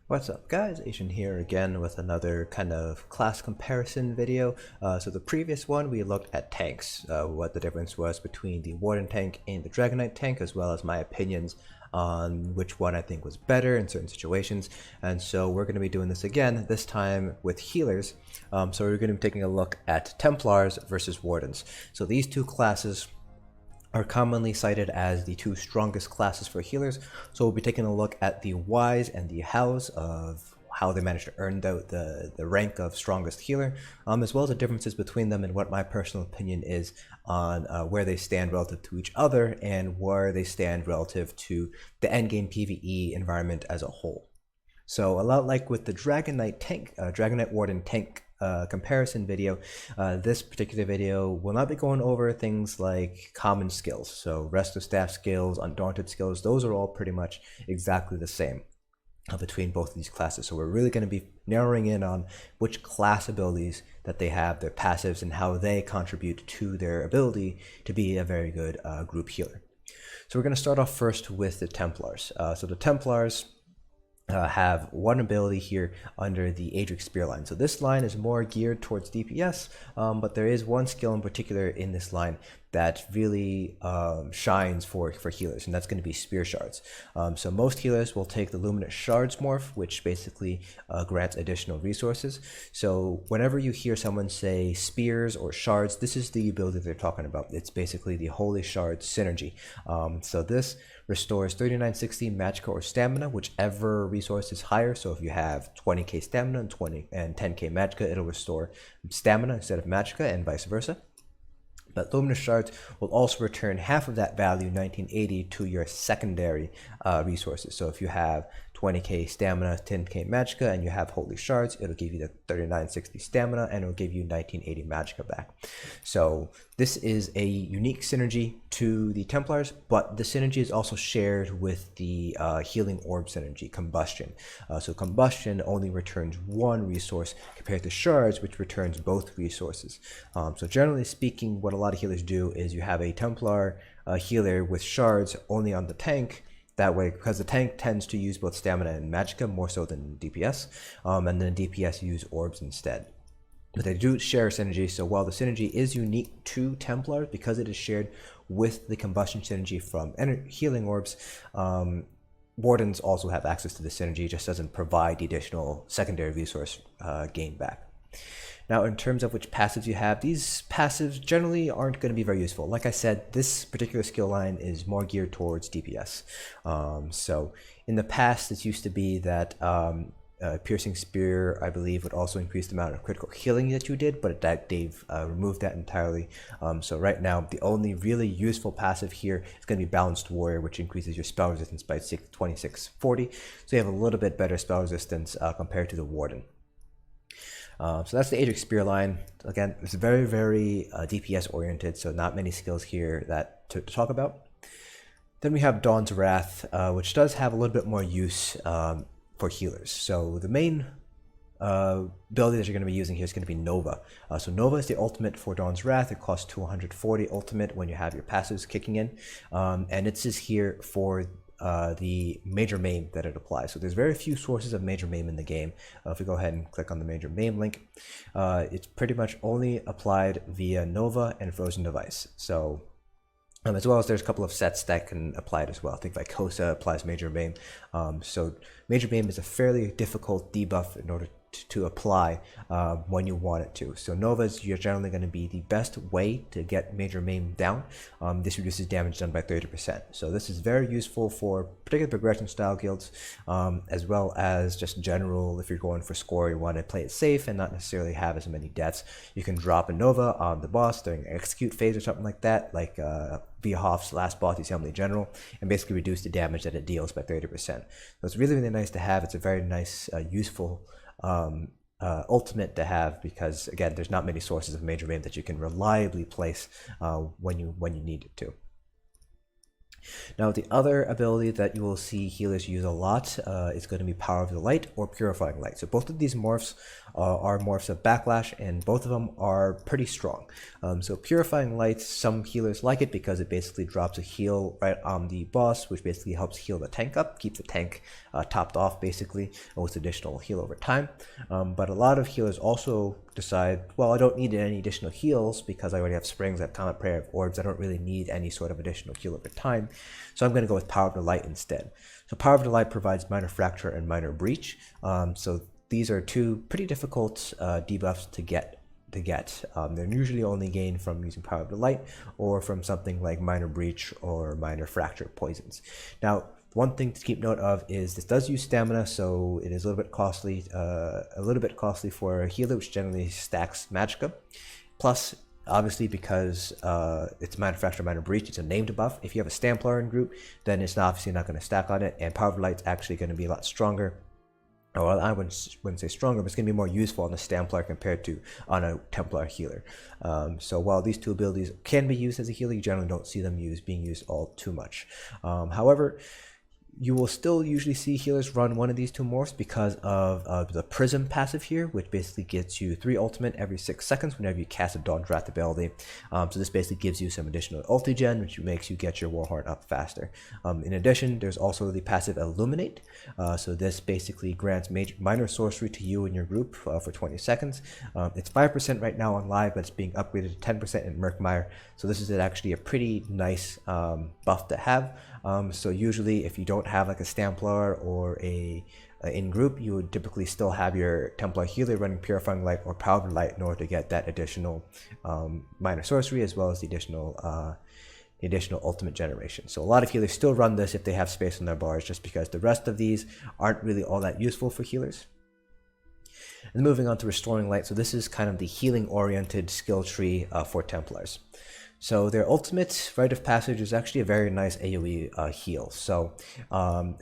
What's up guys, Asian here again with another kind of class comparison video. So the previous one we looked at tanks, what the difference was between the Warden tank and the Dragon Knight tank, as well as my opinions on which one I think was better in certain situations. And so we're going to be doing this again, this time with healers. So we're going to be taking a look at Templars versus Wardens. So these two classes are commonly cited as the two strongest classes for healers. So we'll be taking a look at the whys and the hows of how they managed to earn the rank of strongest healer, as well as the differences between them and what my personal opinion is on where they stand relative to each other and where they stand relative to the endgame PvE environment as a whole. So a lot like with the Dragon Knight tank, Dragon Knight Warden tank comparison video, this particular video will not be going over things like common skills. So rest of staff skills, undaunted skills, those are all pretty much exactly the same between both of these classes. So we're really going to be narrowing in on which class abilities that they have, their passives, and how they contribute to their ability to be a very good group healer. So we're going to start off first with the Templars. So the Templars have one ability here under the Aedric spear line. So this line is more geared towards DPS, but there is one skill in particular in this line that really shines for healers, and that's going to be spear shards. So most healers will take the luminous shards morph, which basically grants additional resources. So whenever you hear someone say spears or shards, this is the ability they're talking about. It's basically the holy shard synergy. So this restores 3960 magicka or stamina, whichever resource is higher. So if you have 20k stamina and 10k magicka, it'll restore stamina instead of magicka, and vice versa. But luminous shards will also return half of that value, 1980, to your secondary resources. So if you have 20k stamina, 10k magicka, and you have holy shards, it'll give you the 3960 stamina, and it'll give you 1980 magicka back. So this is a unique synergy to the Templars, but the synergy is also shared with the healing orb synergy, combustion. So combustion only returns one resource compared to shards, which returns both resources. So generally speaking, what a lot of healers do is you have a Templar healer with shards only on the tank. That way, because the tank tends to use both stamina and magicka more so than DPS, and then DPS use orbs instead. But they do share synergy, so while the synergy is unique to Templars because it is shared with the combustion synergy from healing orbs, Wardens also have access to the synergy, just doesn't provide the additional secondary resource gain back. Now, in terms of which passives you have, these passives generally aren't going to be very useful. Like I said, this particular skill line is more geared towards DPS. So in the past, it used to be that piercing spear, I believe, would also increase the amount of critical healing that you did, but they've removed that entirely. So right now, the only really useful passive here is going to be Balanced Warrior, which increases your spell resistance by 2640. So you have a little bit better spell resistance compared to the Warden. So that's the Aedric spear line. Again, it's very, very DPS oriented, so not many skills here that to talk about. Then we have Dawn's Wrath, which does have a little bit more use for healers. So the main ability that you're going to be using here is going to be Nova. So Nova is the ultimate for Dawn's Wrath. It costs 240 ultimate when you have your passives kicking in, and it's just here for the major Maim that it applies. So there's very few sources of major Maim in the game. If we go ahead and click on the major Maim link, it's pretty much only applied via Nova and Frozen Device. So as well as there's a couple of sets that can apply it as well. I think Vycosa applies major Maim. So major Maim is a fairly difficult debuff in order to apply when you want it to. So Nova's you're generally going to be the best way to get major Maim down. This reduces damage done by 30%. So this is very useful for particular progression style guilds, as well as just general, if you're going for score, you want to play it safe and not necessarily have as many deaths. You can drop a Nova on the boss during execute phase or something like that, like Hoff's last boss, the Assembly General, and basically reduce the damage that it deals by 30%. So it's really, really nice to have. It's a very nice, useful ultimate to have, because again, there's not many sources of major Maim that you can reliably place when you need it to. Now, the other ability that you will see healers use a lot is going to be Power of the Light or Purifying Light. So both of these morphs are morphs of Backlash, and both of them are pretty strong. So Purifying Light, some healers like it because it basically drops a heal right on the boss, which basically helps heal the tank up, keep the tank topped off basically, with additional heal over time. But a lot of healers also decide, well, I don't need any additional heals because I already have Springs, I have Comet Prayer, I have Orbs, I don't really need any sort of additional heal over time. So I'm going to go with Power of the Light instead. So Power of the Light provides Minor Fracture and Minor Breach. So these are two pretty difficult debuffs to get. They're usually only gained from using Power of the Light or from something like Minor Breach or Minor Fracture poisons. Now, one thing to keep note of is this does use stamina, so it is a little bit costly for a healer, which generally stacks Magicka. Plus, obviously, because it's Minor Fracture, Minor Breach, it's a named buff. If you have a Templar in group, then it's obviously not going to stack on it, and Power of the Light's actually going to be a lot stronger. Well, I wouldn't say stronger, but it's going to be more useful on a Templar compared to on a Templar healer. So while these two abilities can be used as a healer, you generally don't see them being used all too much. However, you will still usually see healers run one of these two morphs because of the Prism passive here, which basically gets you 3 ultimate every 6 seconds whenever you cast a Dawn's Wrath ability. So this basically gives you some additional ulti-gen, which makes you get your Warhorn up faster. In addition, there's also the passive Illuminate. So this basically grants minor sorcery to you and your group for 20 seconds. It's 5% right now on live, but it's being upgraded to 10% in Murkmire. So this is actually a pretty nice buff to have. So usually if you don't have like a Templar or a in group, you would typically still have your Templar healer running Purifying Light or Power of Light in order to get that additional minor sorcery as well as the additional ultimate generation. So a lot of healers still run this if they have space on their bars, just because the rest of these aren't really all that useful for healers. And moving on to Restoring Light, so this is kind of the healing oriented skill tree for Templars. So their ultimate Rite of Passage is actually a very nice AoE heal. So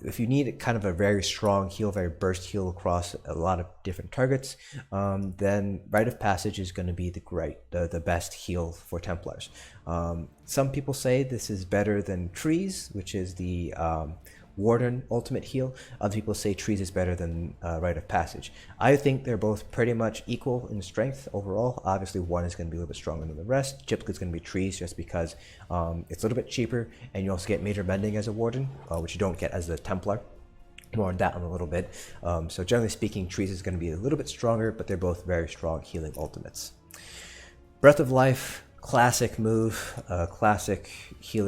if you need kind of a very strong heal, very burst heal across a lot of different targets, then Rite of Passage is going to be the best heal for Templars. Some people say this is better than Trees, which is the Warden ultimate heal. Other people say Trees is better than Rite of Passage. I think they're both pretty much equal in strength overall. Obviously one is going to be a little bit stronger than the rest. Typically it's going to be Trees just because it's a little bit cheaper, and you also get major mending as a Warden, which you don't get as a Templar. More on that in a little bit. So generally speaking, Trees is going to be a little bit stronger, but they're both very strong healing ultimates. Breath of Life, classic move, classic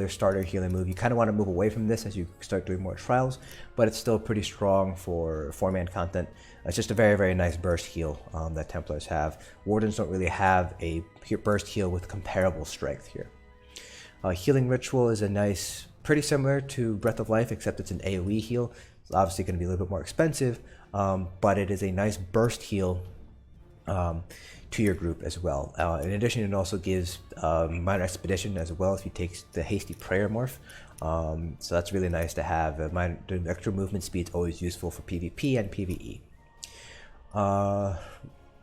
starter healing move. You kind of want to move away from this as you start doing more trials, but it's still pretty strong for 4-man content. It's just a very, very nice burst heal that Templars have. Wardens don't really have a burst heal with comparable strength here. Healing Ritual is a nice, pretty similar to Breath of Life, except it's an AoE heal. It's obviously going to be a little bit more expensive, but it is a nice burst heal to your group as well. In addition, it also gives minor expedition as well if you take the hasty prayer morph. So that's really nice to have. The extra movement speed is always useful for PvP and PvE.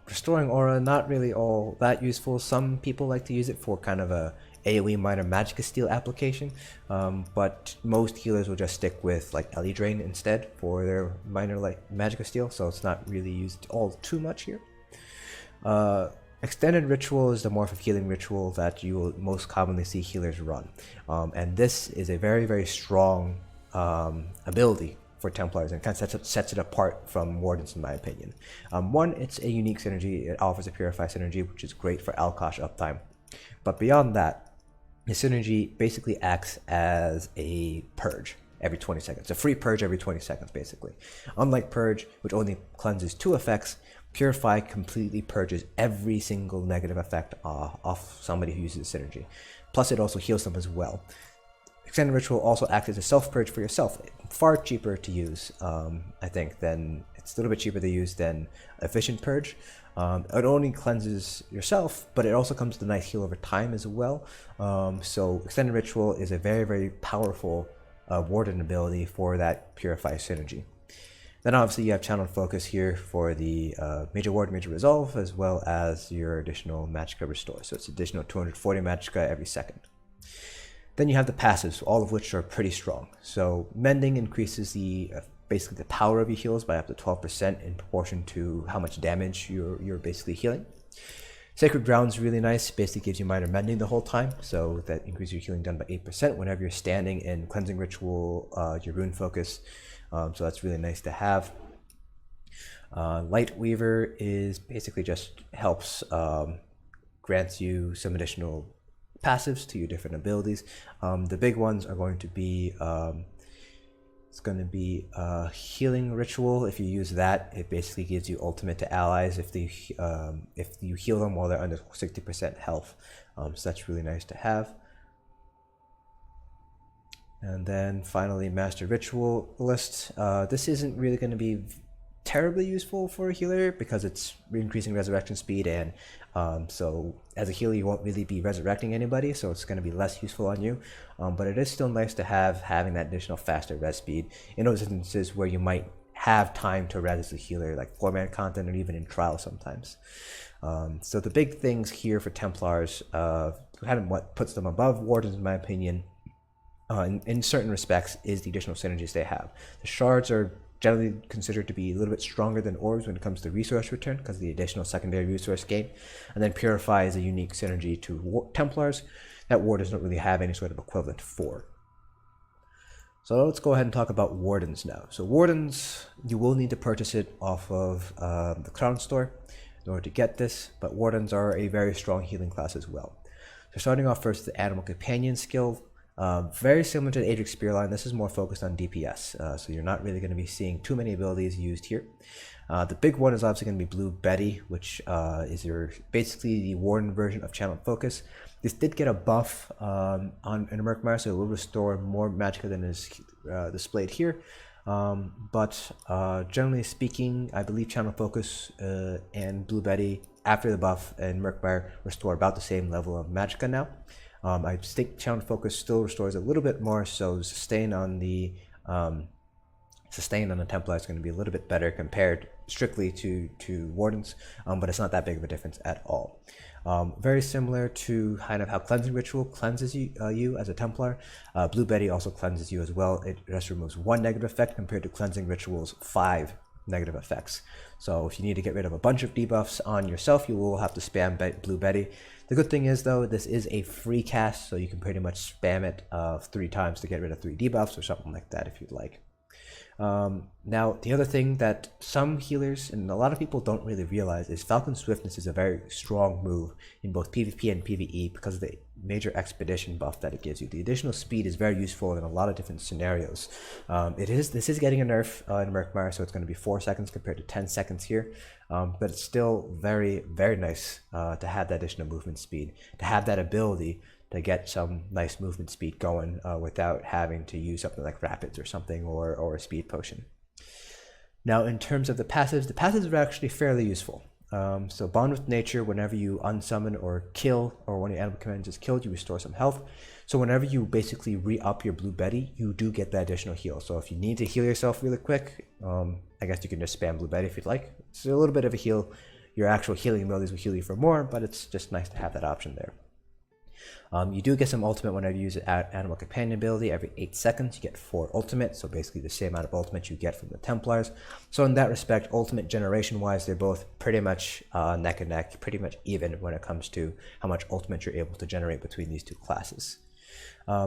Restoring Aura, not really all that useful. Some people like to use it for kind of a AoE minor Magicka Steal application, but most healers will just stick with like Drain instead for their minor like Magicka Steal, so it's not really used all too much here. Extended Ritual is the morph of Healing Ritual that you will most commonly see healers run, and this is a very, very strong ability for Templars, and kind of sets it apart from Wardens in my opinion. One, it's a unique synergy. It offers a Purify synergy, which is great for Alkosh uptime, but beyond that, the synergy basically acts as a purge every 20 seconds, a free purge every 20 seconds basically. Unlike Purge, which only cleanses 2 effects, Purify completely purges every single negative effect off somebody who uses the synergy. Plus it also heals them as well. Extended Ritual also acts as a self-purge for yourself. Far cheaper to use, I think, it's a little bit cheaper to use than Efficient Purge. It only cleanses yourself, but it also comes with a nice heal over time as well. So Extended Ritual is a very, very powerful Warden ability for that Purify synergy. Then obviously you have Channel Focus here for the Major Ward, Major Resolve, as well as your additional Magicka Restore. So it's additional 240 Magicka every second. Then you have the passives, all of which are pretty strong. So Mending increases the basically the power of your heals by up to 12% in proportion to how much damage you're basically healing. Sacred Ground is really nice, basically gives you minor mending the whole time, so that increases your healing done by 8% whenever you're standing in Cleansing Ritual, your Rune Focus, so that's really nice to have. Light Weaver is basically just helps, grants you some additional passives to your different abilities. The big ones are going to be it's going to be a Healing Ritual. If you use that, it basically gives you ultimate to allies if you heal them while they're under 60% health. So that's really nice to have. And then finally, Master Ritualist. This isn't really going to be terribly useful for a healer because it's increasing resurrection speed, and so as a healer you won't really be resurrecting anybody, so it's going to be less useful on you, but it is still nice to have having that additional faster res speed in those instances where you might have time to res as a healer, like 4-man content or even in trial sometimes. So the big things here for Templars, kind of what puts them above Wardens in my opinion, in certain respects, is the additional synergies they have. The Shards are generally considered to be a little bit stronger than Orbs when it comes to resource return because of the additional secondary resource gain. And then Purify is a unique synergy to Templars that Wardens don't really have any sort of equivalent for. So let's go ahead and talk about Wardens now. So Wardens, you will need to purchase it off of the Crown Store in order to get this, but Wardens are a very strong healing class as well. So starting off first, the Animal Companion skill. Very similar to the Aedric Spearline, this is more focused on DPS, so you're not really going to be seeing too many abilities used here. The big one is obviously going to be Blue Betty, which is basically the Warden version of Channel Focus. This did get a buff in Murkmire, so it will restore more magicka than is displayed here. But generally speaking, I believe Channel Focus and Blue Betty, after the buff and Murkmire, restore about the same level of magicka now. I think Channel Focus still restores a little bit more, so sustain on the Templar is going to be a little bit better compared strictly to Wardens, but it's not that big of a difference at all. Very similar to kind of how Cleansing Ritual cleanses you as a Templar. Blue Betty also cleanses you as well. It just removes 1 negative effect compared to Cleansing Ritual's 5 negative effects. So if you need to get rid of a bunch of debuffs on yourself, you will have to spam Blue Betty. The good thing is though, this is a free cast, so you can pretty much spam it 3 times to get rid of 3 debuffs or something like that if you'd like. Now, the other thing that some healers and a lot of people don't really realize is Falcon Swiftness is a very strong move in both PvP and PvE because of the major expedition buff that it gives you. The additional speed is very useful in a lot of different scenarios. This is getting a nerf in Murkmire, so it's going to be 4 seconds compared to 10 seconds here, but it's still very, very nice to have that additional movement speed, to have that ability to get some nice movement speed going without having to use something like Rapids or something, or a speed potion. Now, in terms of the passives are actually fairly useful. So Bond with Nature, whenever you unsummon or kill, or when your animal companion is killed, you restore some health. So whenever you basically re-up your Blue Betty, you do get that additional heal. So if you need to heal yourself really quick, I guess you can just spam Blue Betty if you'd like. It's a little bit of a heal. Your actual healing abilities will heal you for more, but it's just nice to have that option there. You do get some ultimate whenever you use an Animal Companion ability. Every 8 seconds you get 4 ultimate, so basically the same amount of ultimate you get from the Templars. So in that respect, ultimate generation wise, they're both pretty much neck and neck, pretty much even when it comes to how much ultimate you're able to generate between these two classes.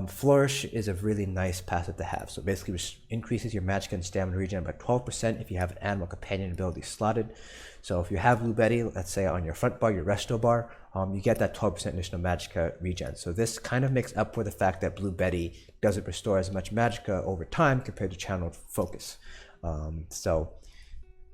Flourish is a really nice passive to have, so basically increases your magicka and stamina regen by 12% if you have an Animal Companion ability slotted. So if you have Blue Betty, let's say on your front bar, your resto bar, you get that 12% additional magicka regen. So this kind of makes up for the fact that Blue Betty doesn't restore as much magicka over time compared to Channeled Focus. So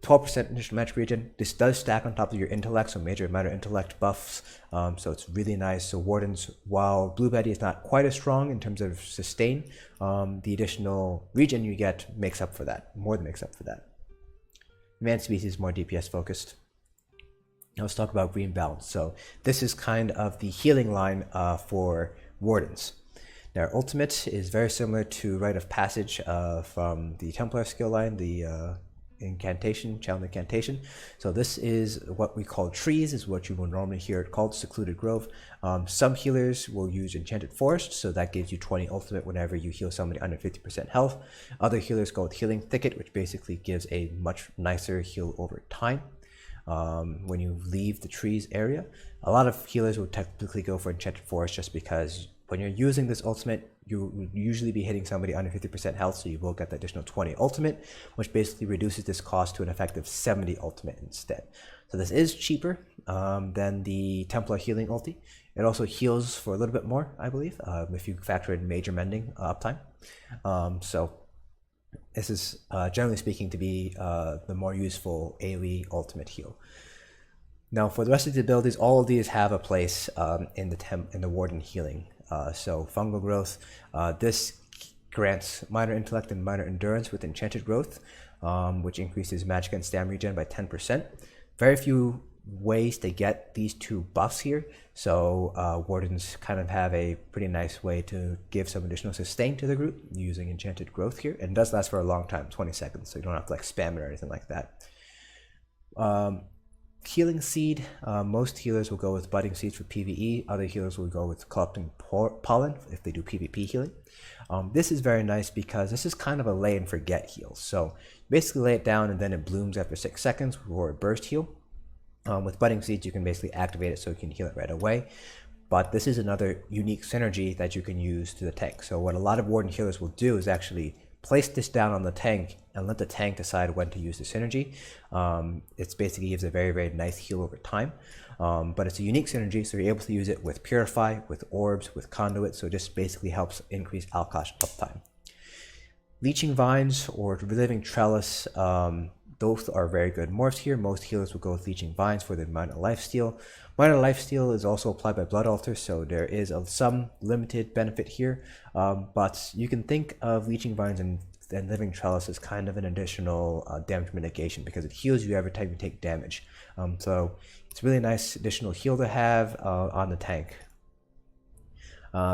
12% additional magic regen. This does stack on top of your intellect, so major and minor intellect buffs. So it's really nice. So Wardens, while Blue Betty is not quite as strong in terms of sustain, the additional regen you get makes up for that, more than makes up for that. Advanced Species is more DPS focused. Now let's talk about Green Balance. So this is kind of the healing line for Wardens. Their ultimate is very similar to Rite of Passage from the Templar skill line, the incantation, channel incantation. So this is what we call trees, is what you will normally hear it called, secluded grove. Some healers will use enchanted forest, so that gives you 20 ultimate whenever you heal somebody under 50% health. Other healers go with healing thicket, which basically gives a much nicer heal over time when you leave the trees area. A lot of healers will technically go for enchanted forest just because when you're using this ultimate, you will usually be hitting somebody under 50% health, so you will get the additional 20 ultimate, which basically reduces this cost to an effective 70 ultimate instead. So this is cheaper than the Templar healing ulti. It also heals for a little bit more, I believe, if you factor in major mending uptime. So this is, generally speaking, to be the more useful AoE ultimate heal. Now, for the rest of the abilities, all of these have a place in the Warden healing. So fungal growth, this grants minor intellect and minor endurance with enchanted growth, which increases magic and stamina regen by 10%. Very few ways to get these two buffs here, so Wardens kind of have a pretty nice way to give some additional sustain to the group using enchanted growth here, and it does last for a long time, 20 seconds, so you don't have to like spam it or anything like that. Healing seed, most healers will go with budding seeds for PvE. Other healers will go with collecting pollen if they do PvP healing. This is very nice because this is kind of a lay and forget heal. So basically lay it down and then it blooms after 6 seconds for a burst heal. With budding seeds, you can basically activate it so you can heal it right away. But this is another unique synergy that you can use to the tank. So what a lot of Warden healers will do is actually place this down on the tank and let the tank decide when to use the synergy. It basically gives a very, very nice heal over time. But it's a unique synergy, so you're able to use it with Purify, with Orbs, with Conduit, so it just basically helps increase Alkosh uptime. Leeching Vines or Reliving Trellis, those are very good morphs here. Most healers will go with Leeching Vines for the minor lifesteal. Minor lifesteal is also applied by Blood Altar, so there is some limited benefit here. But you can think of Leeching Vines and Living Trellis as kind of an additional damage mitigation because it heals you every time you take damage. So it's a really nice additional heal to have on the tank.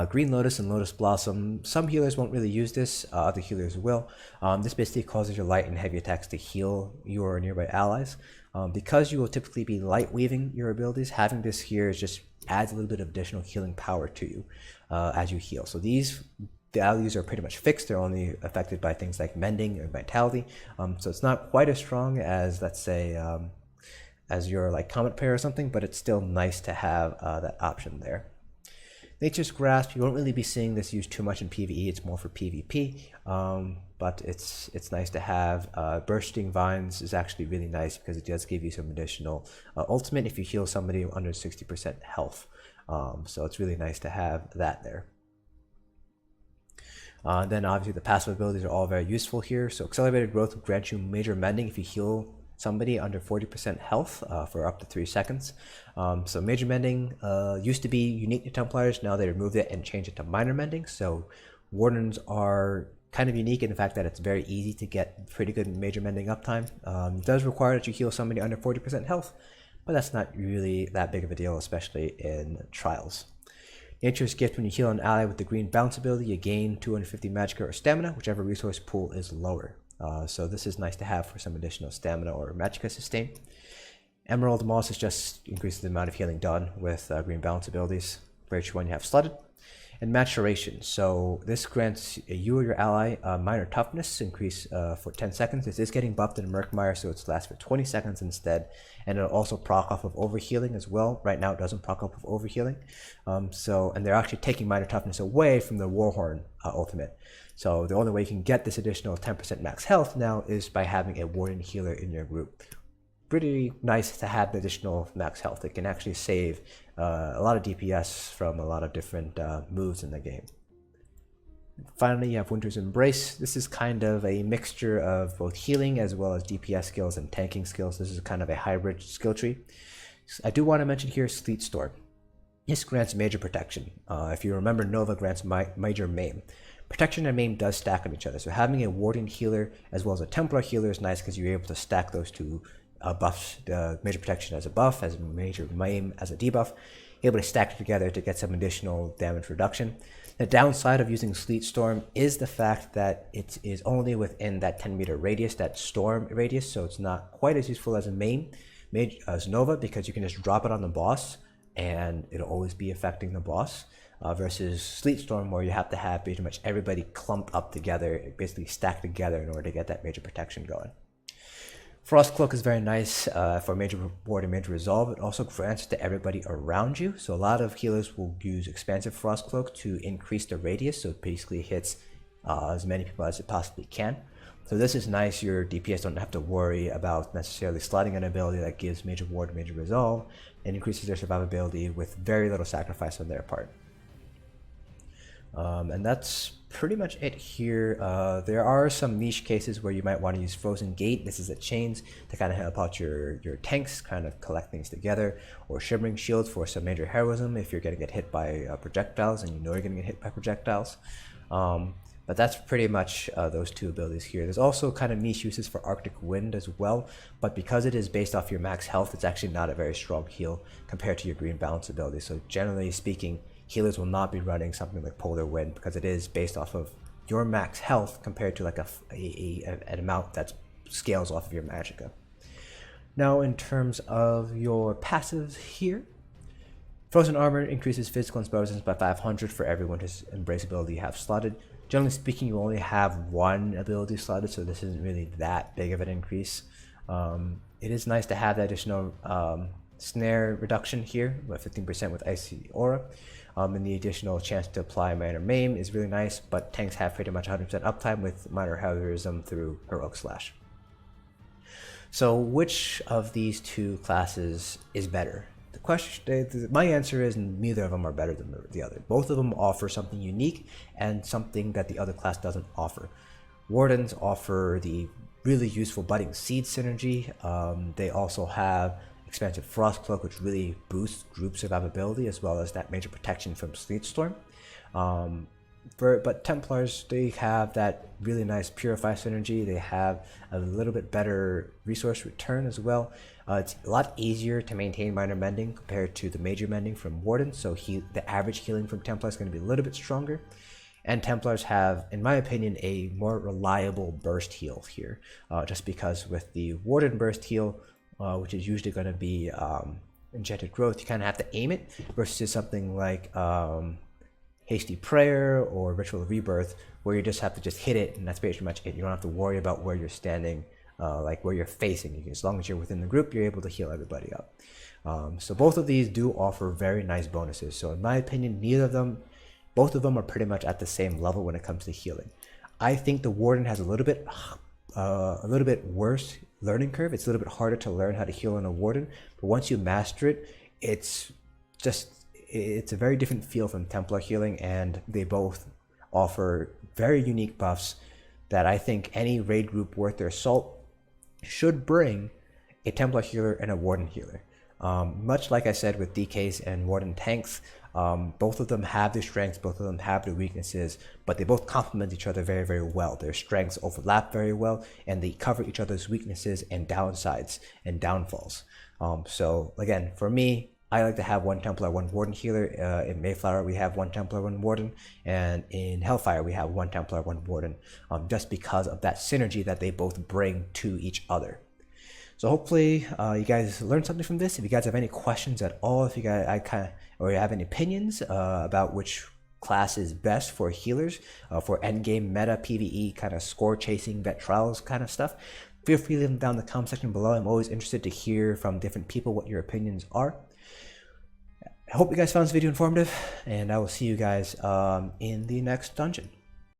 Green Lotus and Lotus Blossom, some healers won't really use this, other healers will. This basically causes your light and heavy attacks to heal your nearby allies. Because you will typically be light weaving your abilities, having this here just adds a little bit of additional healing power to you as you heal. So these values are pretty much fixed. They're only affected by things like Mending or Vitality. So it's not quite as strong as, let's say, as your like Comet Pair or something, but it's still nice to have that option there. Nature's Grasp, you won't really be seeing this used too much in PvE, it's more for PvP, but it's nice to have. Bursting Vines is actually really nice because it does give you some additional ultimate if you heal somebody under 60% health, so it's really nice to have that there. Then obviously the passive abilities are all very useful here, so Accelerated Growth will grant you major mending if you heal somebody under 40% health for up to 3 seconds. So major mending used to be unique to Templars. Now they removed it and changed it to minor mending. So Wardens are kind of unique in the fact that it's very easy to get pretty good major mending uptime. It does require that you heal somebody under 40% health, but that's not really that big of a deal, especially in trials. Nature's Gift, when you heal an ally with the green bounce ability, you gain 250 magicka or stamina, whichever resource pool is lower. So this is nice to have for some additional stamina or magicka sustain. Emerald Moss is just increases the amount of healing done with green balance abilities for each one you have slotted. And Maturation, so this grants you or your ally minor toughness increase for 10 seconds. This is getting buffed in Murkmire, so it lasts for 20 seconds instead, and it'll also proc off of overhealing as well. Right now it doesn't proc off of overhealing, and they're actually taking minor toughness away from the Warhorn ultimate. So the only way you can get this additional 10% max health now is by having a Warden healer in your group. Pretty nice to have the additional max health. It can actually save a lot of DPS from a lot of different moves in the game. Finally, you have Winter's Embrace. This is kind of a mixture of both healing as well as DPS skills and tanking skills. This is kind of a hybrid skill tree. I do want to mention here Sleet Storm. This grants major protection. If you remember, Nova grants major Maim. Protection and Maim does stack on each other, so having a Warden healer as well as a Templar healer is nice because you're able to stack those two buffs, major protection as a buff, as major Maim as a debuff. able to stack it together to get some additional damage reduction. The downside of using Sleet Storm is the fact that it is only within that 10-meter radius, that storm radius, so it's not quite as useful as a Maim, as Nova, because you can just drop it on the boss and it'll always be affecting the boss, versus Sleet Storm, where you have to have pretty much everybody clumped up together, basically stacked together in order to get that major protection going. Frost Cloak is very nice for major ward and major resolve. It also grants to everybody around you. So a lot of healers will use Expansive Frost Cloak to increase the radius, so it basically hits as many people as it possibly can. So this is nice. Your DPS don't have to worry about necessarily slotting an ability that gives major ward, major resolve, and increases their survivability with very little sacrifice on their part. And that's pretty much it here. There are some niche cases where you might want to use Frozen Gate. This is a chains to kind of help out your tanks, kind of collect things together, or Shimmering Shield for some major heroism if you're going to get hit by projectiles and you know you're going to get hit by projectiles. But that's pretty much those two abilities here. There's also kind of niche uses for Arctic Wind as well, but because it is based off your max health, it's actually not a very strong heal compared to your Green Balance ability. So generally speaking, healers will not be running something like Polar Wind because it is based off of your max health compared to like an amount that scales off of your magicka. Now in terms of your passives here, Frozen Armor increases physical and spell resistance by 500 for every Winter's Embrace ability you have slotted. Generally speaking, you only have one ability slotted, so this isn't really that big of an increase. It is nice to have that additional snare reduction here, with 15% with Icy Aura. And the additional chance to apply Minor Maim is really nice, but tanks have pretty much 100% uptime with Minor Heroism through Heroic Slash. So which of these two classes is better? The question, my answer is neither of them are better than the other. Both of them offer something unique and something that the other class doesn't offer. Wardens offer the really useful Budding Seed synergy. They also have Expansive Frost Cloak, which really boosts group survivability, as well as that major protection from Sleet Storm. But Templars, they have that really nice Purify synergy. They have a little bit better resource return as well. It's a lot easier to maintain minor mending compared to the major mending from Warden, so the average healing from Templars is going to be a little bit stronger. And Templars have, in my opinion, a more reliable burst heal here, just because with the Warden burst heal, which is usually going to be Enchanted Growth, you kind of have to aim it, versus something like Hasty Prayer or Ritual Rebirth, where you just have to just hit it, and that's pretty much it. You don't have to worry about where you're standing, like where you're facing. As long as you're within the group, you're able to heal everybody up. So both of these do offer very nice bonuses. So in my opinion, both of them are pretty much at the same level when it comes to healing. I think the Warden has a little bit worse learning curve. It's a little bit harder to learn how to heal in a Warden, but once you master it, it's a very different feel from Templar healing, and they both offer very unique buffs that I think any raid group worth their salt should bring a Templar healer and a Warden healer. Much like I said with DKs and Warden tanks, both of them have their strengths, both of them have their weaknesses, but they both complement each other very, very well. Their strengths overlap very well, and they cover each other's weaknesses and downsides and downfalls. So again, for me, I like to have one Templar, one Warden healer. In Mayflower, we have one Templar, one Warden, and in Hellfire, we have one Templar, one Warden, just because of that synergy that they both bring to each other. So hopefully you guys learned something from this. If you guys have any questions at all, if you guys or you have any opinions about which class is best for healers, for endgame meta PvE kind of score chasing vet trials kind of stuff, feel free to leave them down in the comment section below. I'm always interested to hear from different people what your opinions are. I hope you guys found this video informative, and I will see you guys in the next dungeon.